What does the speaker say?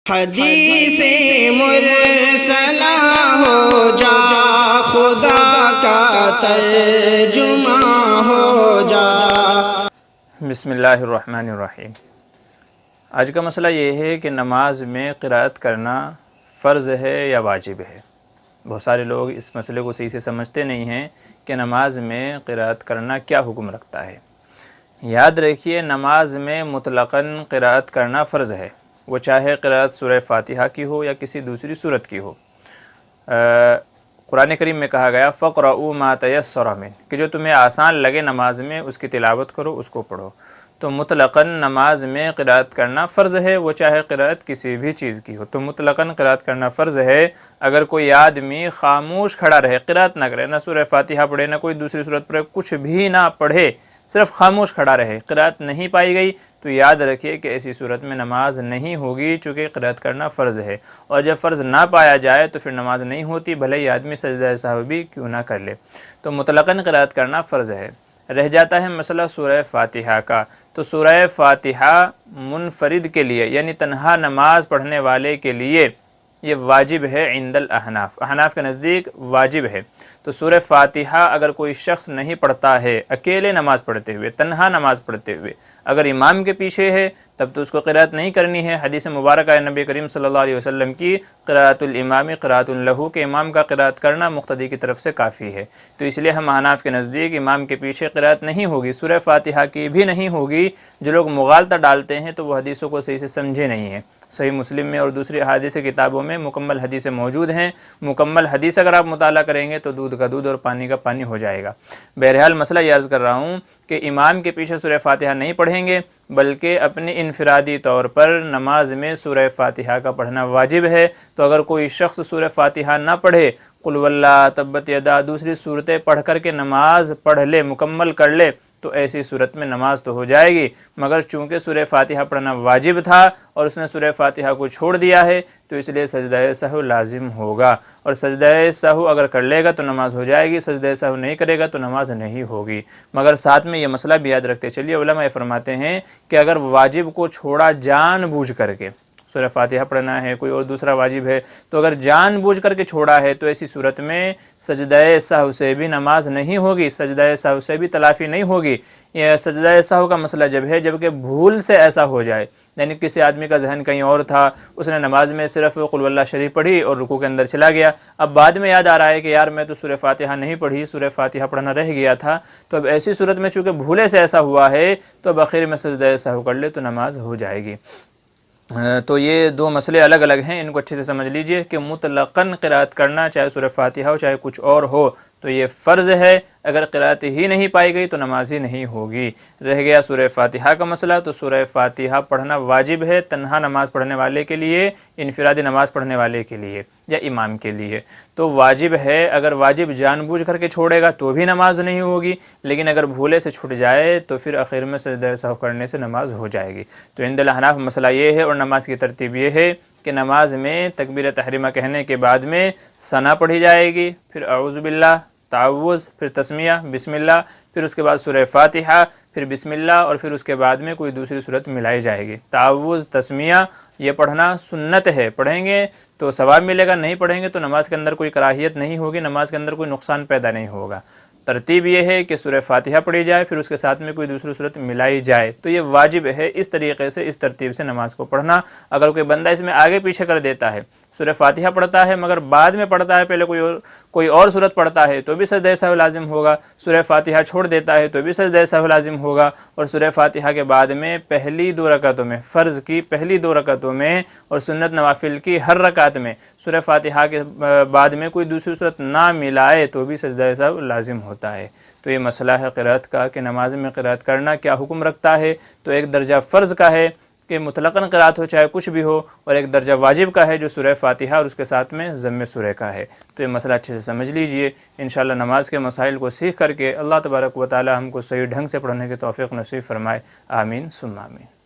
حدیث مرسلہ ہو جا، خدا کا ترجمہ ہو جا۔ بسم اللہ الرحمن الرحیم۔ آج کا مسئلہ یہ ہے کہ نماز میں قرأت کرنا فرض ہے یا واجب ہے۔ بہت سارے لوگ اس مسئلے کو صحیح سے سمجھتے نہیں ہیں کہ نماز میں قرأت کرنا کیا حکم رکھتا ہے۔ یاد رکھیے، نماز میں مطلقاً قرأت کرنا فرض ہے، وہ چاہے قرأت سورہ فاتحہ کی ہو یا کسی دوسری سورت کی ہو۔ قرآن کریم میں کہا گیا فَقْرَؤُوا مَا تَيَسَّرَ مِنْهُ، کہ جو تمہیں آسان لگے نماز میں اس کی تلاوت کرو، اس کو پڑھو۔ تو مطلقاً نماز میں قرأت کرنا فرض ہے، وہ چاہے قرأت کسی بھی چیز کی ہو۔ تو مطلقاً قرأت کرنا فرض ہے۔ اگر کوئی آدمی خاموش کھڑا رہے، قرأت نہ کرے، نہ سورہ فاتحہ پڑھے، نہ کوئی دوسری سورت پڑھے، کچھ بھی نہ پڑھے، صرف خاموش کھڑا رہے، قرأت نہیں پائی گئی، تو یاد رکھیے کہ ایسی صورت میں نماز نہیں ہوگی، چونکہ قرأت کرنا فرض ہے۔ اور جب فرض نہ پایا جائے تو پھر نماز نہیں ہوتی، بھلے ہی آدمی سجدہ سہو بھی کیوں نہ کر لے۔ تو مطلقاً قرأت کرنا فرض ہے۔ رہ جاتا ہے مسئلہ سورہ فاتحہ کا۔ تو سورہ فاتحہ منفرد کے لیے، یعنی تنہا نماز پڑھنے والے کے لیے یہ واجب ہے عند الاحناف، احناف کے نزدیک واجب ہے۔ تو سورہ فاتحہ اگر کوئی شخص نہیں پڑھتا ہے، اکیلے نماز پڑھتے ہوئے، تنہا نماز پڑھتے ہوئے، اگر امام کے پیچھے ہے تب تو اس کو قرأت نہیں کرنی ہے۔ حدیث مبارکہ ہے نبی کریم صلی اللہ علیہ وسلم کی، قراءۃ الامام قراءۃ لہ، کہ امام کا قرأت کرنا مقتدی کی طرف سے کافی ہے۔ تو اس لیے ہم احناف کے نزدیک امام کے پیچھے قرأت نہیں ہوگی، سورہ فاتحہ کی بھی نہیں ہوگی۔ جو لوگ مغالطہ ڈالتے ہیں تو وہ حدیثوں کو صحیح سے سمجھے نہیں ہیں۔ صحیح مسلم میں اور دوسری احادیث کتابوں میں مکمل حدیثیں موجود ہیں۔ مکمل حدیث اگر آپ مطالعہ کریں گے تو دودھ کا دودھ اور پانی کا پانی ہو جائے گا۔ بہرحال مسئلہ یہ عرض کر رہا ہوں کہ امام کے پیچھے سورہ فاتحہ نہیں پڑھیں گے، بلکہ اپنے انفرادی طور پر نماز میں سورہ فاتحہ کا پڑھنا واجب ہے۔ تو اگر کوئی شخص سورہ فاتحہ نہ پڑھے، قل واللہ، تبت یدا، دوسری صورتیں پڑھ کر کے نماز پڑھ لے، مکمل کر لے، تو ایسی صورت میں نماز تو ہو جائے گی، مگر چونکہ سورہ فاتحہ پڑھنا واجب تھا اور اس نے سورہ فاتحہ کو چھوڑ دیا ہے تو اس لیے سجدہ سہو لازم ہوگا، اور سجدہ سہو اگر کر لے گا تو نماز ہو جائے گی، سجدہ سہو نہیں کرے گا تو نماز نہیں ہوگی۔ مگر ساتھ میں یہ مسئلہ بھی یاد رکھتے چلیے، علماء فرماتے ہیں کہ اگر واجب کو چھوڑا جان بوجھ کر کے، سورہ فاتحہ پڑھنا ہے، کوئی اور دوسرا واجب ہے، تو اگر جان بوجھ کر کے چھوڑا ہے تو ایسی صورت میں سجدہ سہو سے بھی نماز نہیں ہوگی، سجدہ سہو سے بھی تلافی نہیں ہوگی۔ یہ سجدہ سہو کا مسئلہ جب ہے جبکہ بھول سے ایسا ہو جائے، یعنی کسی آدمی کا ذہن کہیں اور تھا، اس نے نماز میں صرف قل واللہ شریف پڑھی اور رکوع کے اندر چلا گیا، اب بعد میں یاد آ رہا ہے کہ یار میں تو سورہ فاتحہ نہیں پڑھی، سورہ فاتحہ پڑھنا رہ گیا تھا، تو اب ایسی صورت میں چونکہ بھولے سے ایسا ہوا ہے تو اب آخر میں سجدہ سہو کر لے تو نماز ہو جائے گی۔ تو یہ دو مسئلے الگ الگ ہیں، ان کو اچھے سے سمجھ لیجئے کہ مطلقاً قرأت کرنا، چاہے سورہ فاتحہ ہو چاہے کچھ اور ہو، تو یہ فرض ہے۔ اگر قرأت ہی نہیں پائی گئی تو نماز ہی نہیں ہوگی۔ رہ گیا سورہ فاتحہ کا مسئلہ، تو سورہ فاتحہ پڑھنا واجب ہے تنہا نماز پڑھنے والے کے لیے، انفرادی نماز پڑھنے والے کے لیے یا امام کے لیے۔ تو واجب ہے، اگر واجب جان بوجھ کر کے چھوڑے گا تو بھی نماز نہیں ہوگی، لیکن اگر بھولے سے چھوٹ جائے تو پھر آخر میں سجدہ سہو کرنے سے نماز ہو جائے گی۔ تو عند الاحناف مسئلہ یہ ہے، اور نماز کی ترتیب یہ ہے کہ نماز میں تکبیر تحریمہ کہنے کے بعد میں ثنا پڑھی جائے گی، پھر اعوذ باللہ، تعوذ، پھر تسمیہ، بسم اللہ، پھر اس کے بعد سورہ فاتحہ، پھر بسم اللہ، اور پھر اس کے بعد میں کوئی دوسری صورت ملائی جائے گی۔ تعوذ، تسمیہ یہ پڑھنا سنت ہے، پڑھیں گے تو ثواب ملے گا، نہیں پڑھیں گے تو نماز کے اندر کوئی کراہیت نہیں ہوگی، نماز کے اندر کوئی نقصان پیدا نہیں ہوگا۔ ترتیب یہ ہے کہ سورہ فاتحہ پڑھی جائے، پھر اس کے ساتھ میں کوئی دوسری صورت ملائی جائے، تو یہ واجب ہے اس طریقے سے، اس ترتیب سے نماز کو پڑھنا۔ اگر کوئی بندہ اس میں آگے پیچھے کر دیتا ہے، سورہ فاتحہ پڑھتا ہے مگر بعد میں پڑھتا ہے، پہلے کوئی اور صورت پڑھتا ہے تو بھی سجدہ سہو لازم ہوگا، سورہ فاتحہ چھوڑ دیتا ہے تو بھی سجدہ سہو لازم ہوگا، اور سورہ فاتحہ کے بعد میں پہلی دو رکعتوں میں، فرض کی پہلی دو رکعتوں میں اور سنت نوافل کی ہر رکعت میں سورہ فاتحہ کے بعد میں کوئی دوسری صورت نہ ملائے تو بھی سجدہ سہو لازم ہوتا ہے۔ تو یہ مسئلہ ہے قرأت کا کہ نماز میں قرأت کرنا کیا حکم رکھتا ہے۔ تو ایک درجہ فرض کا ہے کہ مطلقاً قرأت ہو چاہے کچھ بھی ہو، اور ایک درجہ واجب کا ہے جو سورہ فاتحہ اور اس کے ساتھ میں ضم سورہ کا ہے۔ تو یہ مسئلہ اچھے سے سمجھ لیجئے۔ انشاءاللہ نماز کے مسائل کو سیکھ کر کے اللہ تبارک و تعالی ہم کو صحیح ڈھنگ سے پڑھنے کی توفیق نصیب فرمائے۔ آمین ثم آمین۔